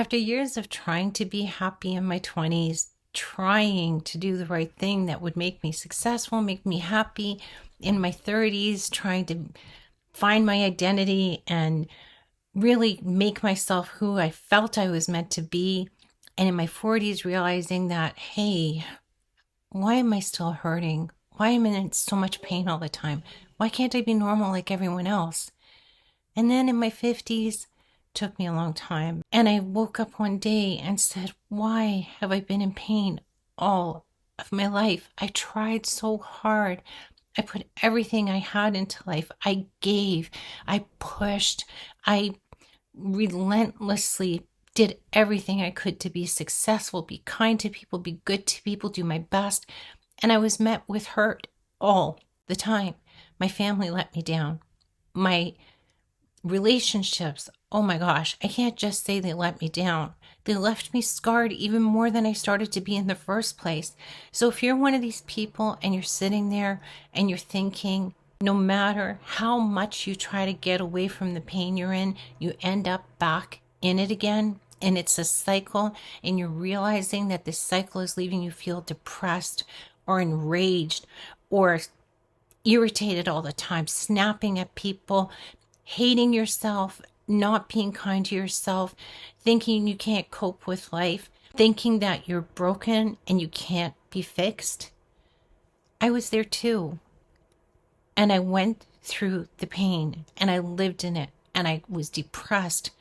After years of trying to be happy in my 20s, trying to do the right thing that would make me successful, make me happy in my 30s, trying to find my identity and really make myself who I felt I was meant to be. And in my 40s, realizing that, hey, why am I still hurting? Why am I in so much pain all the time? Why can't I be normal like everyone else? And then in my 50s, took me a long time. And I woke up one day and said, why have I been in pain all of my life? I tried so hard. I put everything I had into life. I gave, I pushed, I relentlessly did everything I could to be successful, be kind to people, be good to people, do my best. And I was met with hurt all the time. My family let me down. My relationships, oh my gosh, I can't just say they let me down. They left me scarred even more than I started to be in the first place. So if you're one of these people and you're sitting there and you're thinking, no matter how much you try to get away from the pain you're in, you end up back in it again. And it's a cycle, and you're realizing that this cycle is leaving you feel depressed or enraged or irritated all the time, snapping at people, hating yourself, not being kind to yourself, thinking you can't cope with life, thinking that you're broken and you can't be fixed. I was there too. And I went through the pain and I lived in it, and I was depressed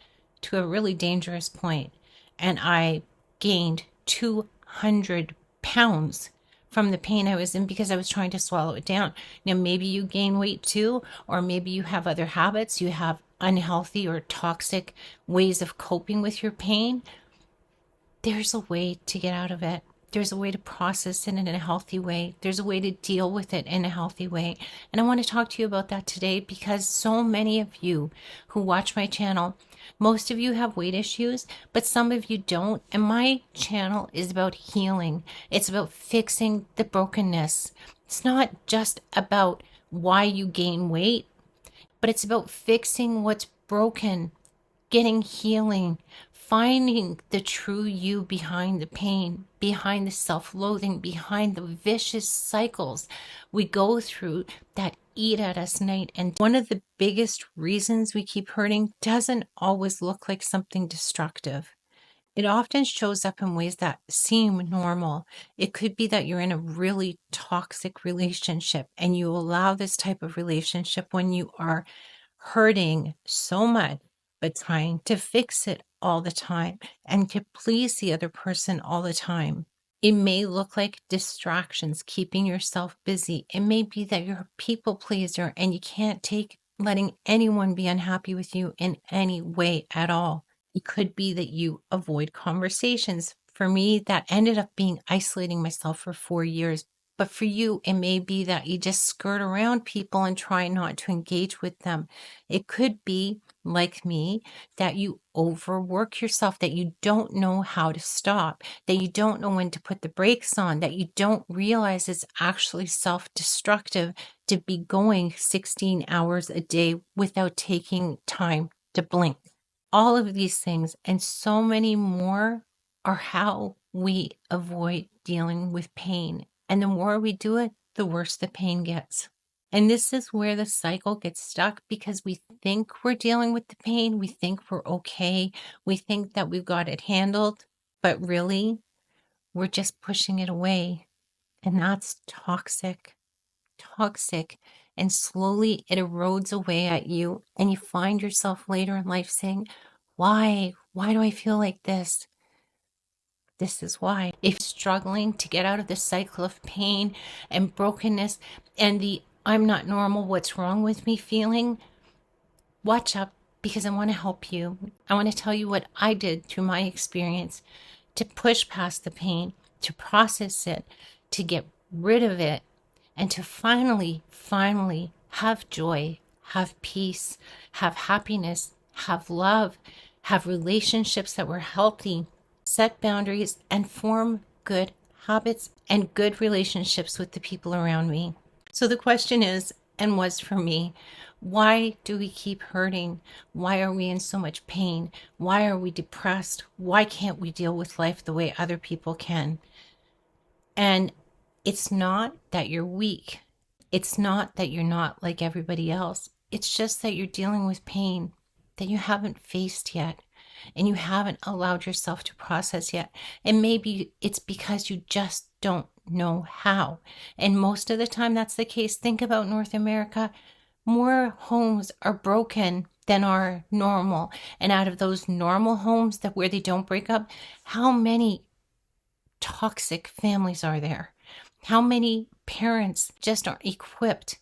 to a really dangerous point. And I gained 200 pounds from the pain I was in because I was trying to swallow it down. Now, maybe you gain weight too, or maybe you have other habits. You have unhealthy or toxic ways of coping with your pain. There's a way to get out of it. There's a way to process it in a healthy way. There's a way to deal with it in a healthy way. And I want to talk to you about that today because so many of you who watch my channel, most of you have weight issues, but some of you don't. And my channel is about healing. It's about fixing the brokenness. It's not just about why you gain weight, but it's about fixing what's broken, getting healing, finding the true you behind the pain, behind the self-loathing, behind the vicious cycles we go through that eat at us night. And one of the biggest reasons we keep hurting doesn't always look like something destructive. It often shows up in ways that seem normal. It could be that you're in a really toxic relationship and you allow this type of relationship when you are hurting so much, but trying to fix it all the time and to please the other person all the time. It may look like distractions, keeping yourself busy. It may be that you're a people pleaser and you can't take letting anyone be unhappy with you in any way at all. It could be that you avoid conversations. For me, that ended up being isolating myself for 4 years. But for you, it may be that you just skirt around people and try not to engage with them. It could be, like me, that you overwork yourself, that you don't know how to stop, that you don't know when to put the brakes on, that you don't realize it's actually self-destructive to be going 16 hours a day without taking time to blink. All of these things and so many more are how we avoid dealing with pain. And the more we do it, the worse the pain gets. And this is where the cycle gets stuck because we think we're dealing with the pain. We think we're okay. We think that we've got it handled, but really we're just pushing it away. And that's toxic. And slowly it erodes away at you. And you find yourself later in life saying, why do I feel like this? This is why. If you're struggling to get out of the cycle of pain and brokenness and the I'm not normal, what's wrong with me feeling, watch up because I want to help you. I want to tell you what I did through my experience to push past the pain, to process it, to get rid of it, and to finally have joy, have peace, have happiness, have love, have relationships that were healthy, set boundaries, and form good habits and good relationships with the people around me. So the question is, and was for me, Why do we keep hurting? Why are we in so much pain? Why are we depressed? Why can't we deal with life the way other people can? And it's not that you're weak. It's not that you're not like everybody else. It's just that you're dealing with pain that you haven't faced yet and you haven't allowed yourself to process yet. And maybe it's because you just don't know how. And most of the time that's the case. Think about North America. More homes are broken than are normal. And out of those normal homes that where they don't break up, how many toxic families are there? How many parents just aren't equipped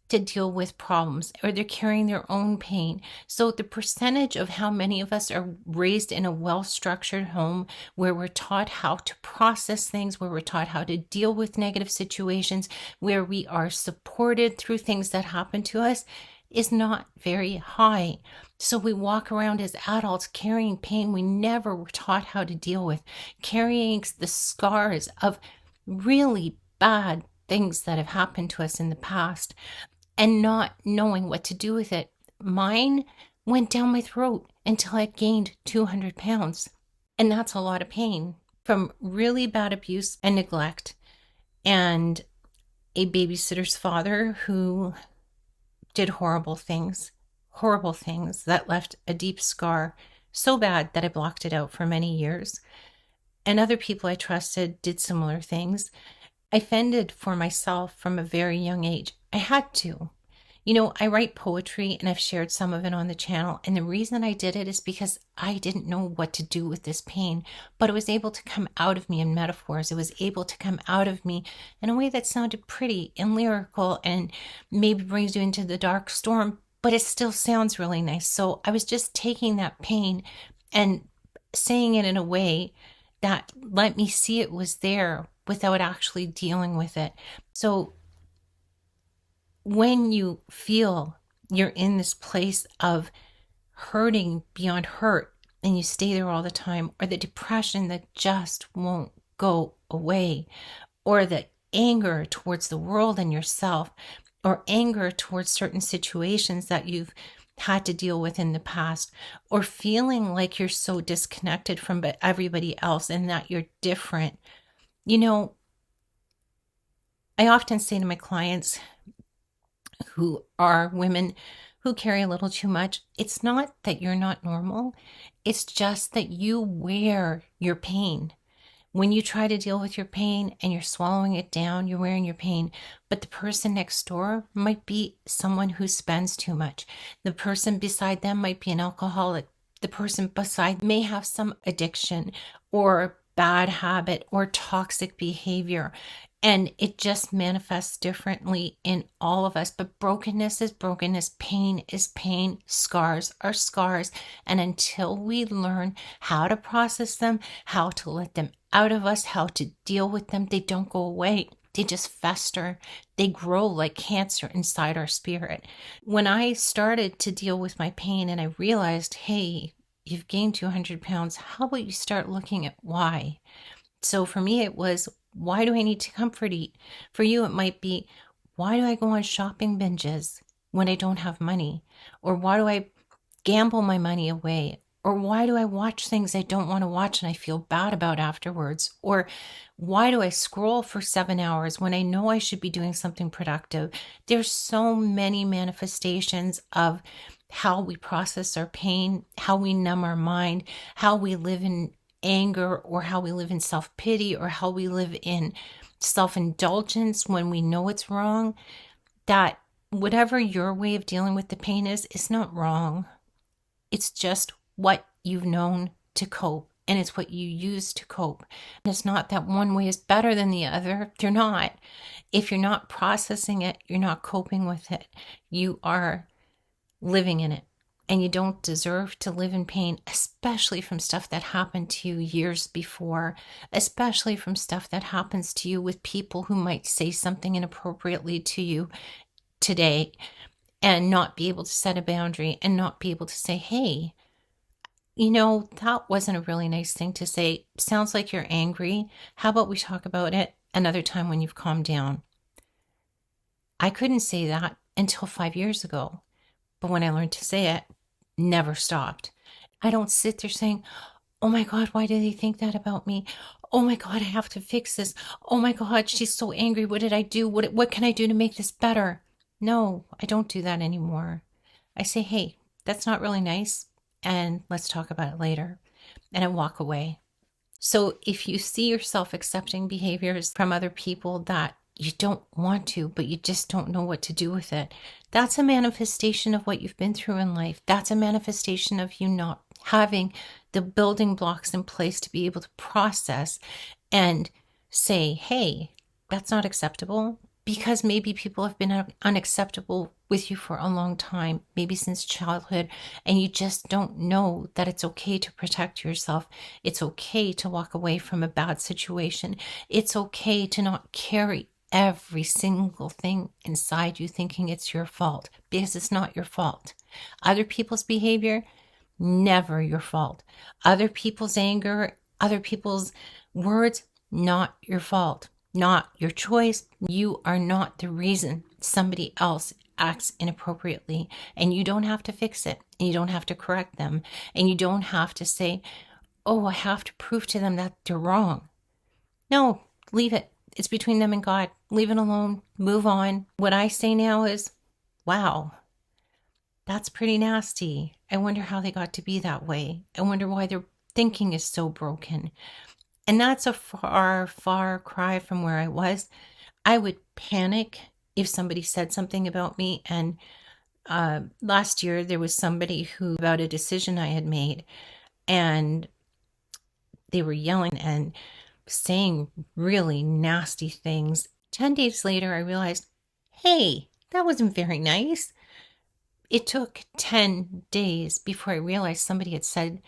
to deal with problems, or they're carrying their own pain? So the percentage of how many of us are raised in a well-structured home where we're taught how to process things, where we're taught how to deal with negative situations, where we are supported through things that happen to us, is not very high. So we walk around as adults carrying pain we never were taught how to deal with, carrying the scars of really bad things that have happened to us in the past and not knowing what to do with it. Mine went down my throat until I gained 200 pounds. And that's a lot of pain from really bad abuse and neglect, and a babysitter's father who did horrible things that left a deep scar, so bad that I blocked it out for many years. And other people I trusted did similar things. I fended for myself from a very young age. I had to. You know, I write poetry and I've shared some of it on the channel. And the reason I did it is because I didn't know what to do with this pain, but it was able to come out of me in metaphors. It was able to come out of me in a way that sounded pretty and lyrical and maybe brings you into the dark storm, but it still sounds really nice. So I was just taking that pain and saying it in a way that let me see it was there without actually dealing with it. So when you feel you're in this place of hurting beyond hurt and you stay there all the time, or the depression that just won't go away, or the anger towards the world and yourself, or anger towards certain situations that you've had to deal with in the past, or feeling like you're so disconnected from everybody else and that you're different. You know, I often say to my clients who are women who carry a little too much, it's not that you're not normal. It's just that you wear your pain. When you try to deal with your pain and you're swallowing it down, you're wearing your pain. But the person next door might be someone who spends too much. The person beside them might be an alcoholic. The person beside may have some addiction or bad habit or toxic behavior. And it just manifests differently in all of us. But brokenness is brokenness. Pain is pain. Scars are scars. And until we learn how to process them, how to let them out of us, how to deal with them, they don't go away. They just fester. They grow like cancer inside our spirit. When I started to deal with my pain and I realized, hey, you've gained 200 pounds. How about you start looking at why? So for me, it was, why do I need to comfort eat? For you, it might be, why do I go on shopping binges when I don't have money? Or why do I gamble my money away? Or why do I watch things I don't want to watch and I feel bad about afterwards? Or why do I scroll for 7 hours when I know I should be doing something productive? There's so many manifestations of how we process our pain, how we numb our mind, how we live in anger, or how we live in self-pity, or how we live in self-indulgence when we know it's wrong. That whatever your way of dealing with the pain is not wrong. It's just what you've known to cope, and it's what you use to cope. And it's not that one way is better than the other. They're not. If you're not processing it, you're not coping with it. You are living in it. And you don't deserve to live in pain, especially from stuff that happened to you years before, especially from stuff that happens to you with people who might say something inappropriately to you today and not be able to set a boundary and not be able to say, hey, you know, that wasn't a really nice thing to say. Sounds like you're angry. How about we talk about it another time when you've calmed down? I couldn't say that until 5 years ago. But when I learned to say it, never stopped. I don't sit there saying, oh my God, why do they think that about me? Oh my God, I have to fix this. Oh my God, she's so angry. What did I do? What can I do to make this better? No, I don't do that anymore. I say, hey, that's not really nice, and let's talk about it later. And I walk away. So if you see yourself accepting behaviors from other people that you don't want to, but you just don't know what to do with it, that's a manifestation of what you've been through in life. That's a manifestation of you not having the building blocks in place to be able to process and say, hey, that's not acceptable. Because maybe people have been unacceptable with you for a long time, maybe since childhood, and you just don't know that it's okay to protect yourself. It's okay to walk away from a bad situation. It's okay to not carry every single thing inside you thinking it's your fault, because it's not your fault. Other people's behavior, never your fault. Other people's anger, other people's words, not your fault. Not your choice. You are not the reason somebody else acts inappropriately, and you don't have to fix it, and you don't have to correct them, and you don't have to say, oh, I have to prove to them that they're wrong. No, leave it. It's between them and God. Leave it alone. Move on. What I say now is, wow, that's pretty nasty. I wonder how they got to be that way. I wonder why their thinking is so broken. And that's a far, far cry from where I was. I would panic if somebody said something about me. And last year, there was somebody who, about a decision I had made, and they were yelling and saying really nasty things. 10 days later, I realized, hey, that wasn't very nice. It took 10 days before I realized somebody had said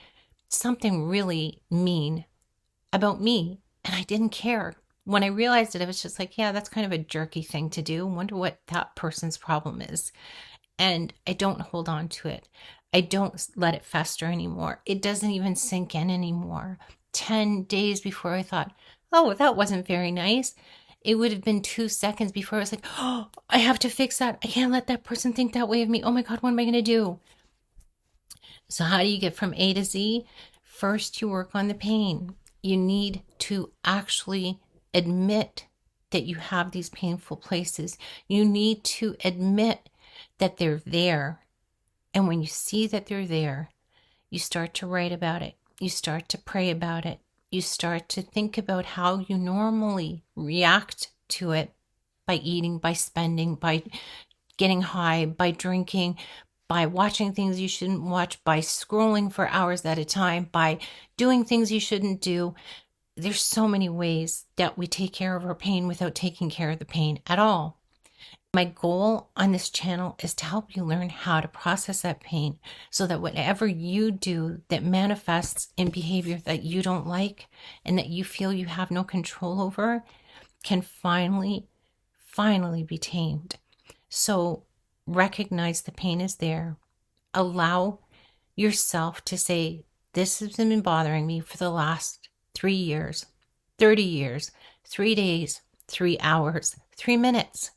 something really mean about me, and I didn't care. When I realized it, I was just like, yeah, that's kind of a jerky thing to do. Wonder what that person's problem is. And I don't hold on to it. I don't let it fester anymore. It doesn't even sink in anymore. 10 days before I thought, oh, that wasn't very nice, it would have been 2 seconds before I was like, oh, I have to fix that. I can't let that person think that way of me. Oh my God, what am I going to do? So how do you get from A to Z? First, you work on the pain. You need to actually admit that you have these painful places. You need to admit that they're there. And when you see that they're there, you start to write about it. You start to pray about it. You start to think about how you normally react to it, by eating, by spending, by getting high, by drinking, by watching things you shouldn't watch, by scrolling for hours at a time, by doing things you shouldn't do. There's so many ways that we take care of our pain without taking care of the pain at all. My goal on this channel is to help you learn how to process that pain so that whatever you do that manifests in behavior that you don't like and that you feel you have no control over can finally be tamed. So recognize the pain is there. Allow yourself to say, this has been bothering me for the last 3 years, 30 years, 3 days, 3 hours, 3 minutes.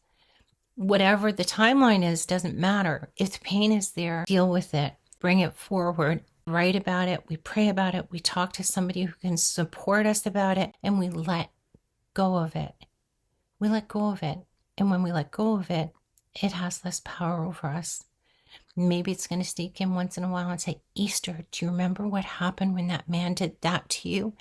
Whatever the timeline is, doesn't matter. If the pain is there, deal with it. Bring it forward. Write about it. We pray about it. We talk to somebody who can support us about it. And we let go of it. We let go of it. And when we let go of it, it has less power over us. Maybe it's going to sneak in once in a while and say, Easter, do you remember what happened when that man did that to you?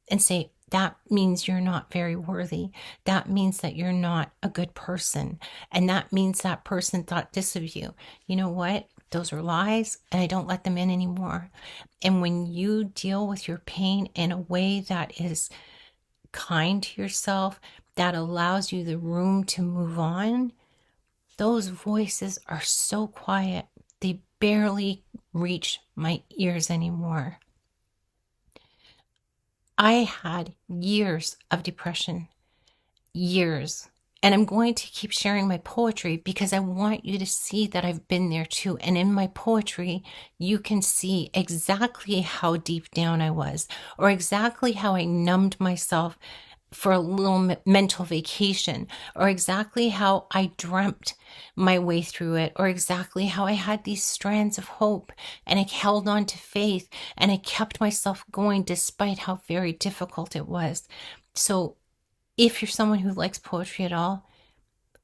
And say, that means you're not very worthy. That means that you're not a good person. And that means that person thought this of you. You know what? Those are lies, and I don't let them in anymore. And when you deal with your pain in a way that is kind to yourself, that allows you the room to move on, those voices are so quiet, they barely reach my ears anymore. I had years of depression, years. And I'm going to keep sharing my poetry because I want you to see that I've been there too. And in my poetry, you can see exactly how deep down I was, or exactly how I numbed myself for a little mental vacation, or exactly how I dreamt my way through it, or exactly how I had these strands of hope and I held on to faith and I kept myself going despite how very difficult it was. So if you're someone who likes poetry at all,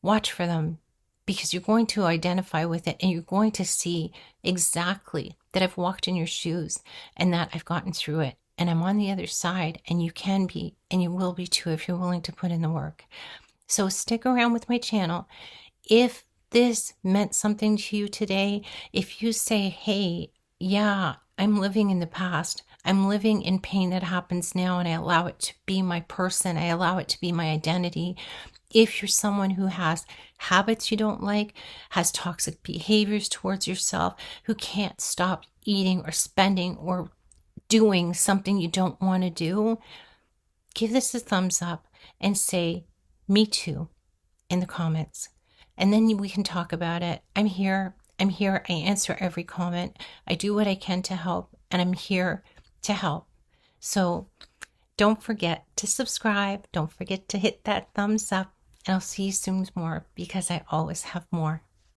watch for them, because you're going to identify with it and you're going to see exactly that I've walked in your shoes and that I've gotten through it. And I'm on the other side, and you can be, and you will be too, if you're willing to put in the work. So stick around with my channel. If this meant something to you today, if you say, hey, yeah, I'm living in the past, I'm living in pain that happens now, and I allow it to be my person, I allow it to be my identity. If you're someone who has habits you don't like, has toxic behaviors towards yourself, who can't stop eating or spending or doing something you don't want to do, give this a thumbs up and say, me too, in the comments. And then we can talk about it. I'm here. I answer every comment. I do what I can to help, and I'm here to help. So don't forget to subscribe. Don't forget to hit that thumbs up, and I'll see you soon more, because I always have more.